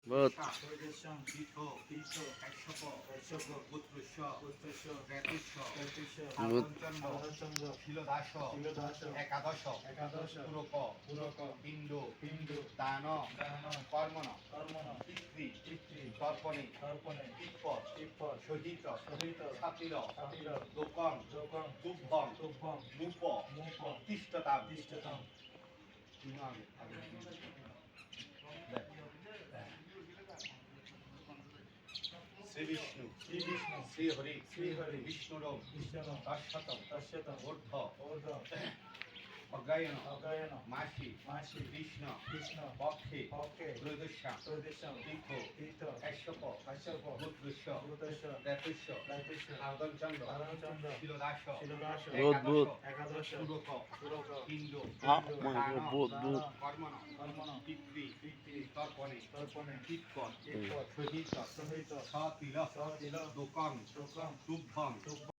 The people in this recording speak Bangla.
বোধ প্রদেশং তীর্থ তীর্থ কাশ্যপ পুত্রস্য রেতুস্য সাধনচন্দ্র শিলদাস একাদশ পুরক পিণ্ড দান কর্মণ পিতৃ তর্পণে পিপ্পত সহিত ছাতির লোকং দুগ্ধং নূপ তিষ্ঠতাম শ্রী বিষ্ণু শ্রী হরি বিষ্ণুর তস্যতম ঊর্ধ্ব অজ্ঞায়ন মাসি কৃষ্ণ পক্ষে ত্রয়োদশ্যাম তীর্থ কাশ্যপ পুত্রস্য রেতুস্য সাধনচন্দ্র শিলদাস একাদশ পুরক পিণ্ড দান কর্মণ পিতৃ তর্পণে পিপ্পত সহিত ছাতির লোকং দুগ্ধং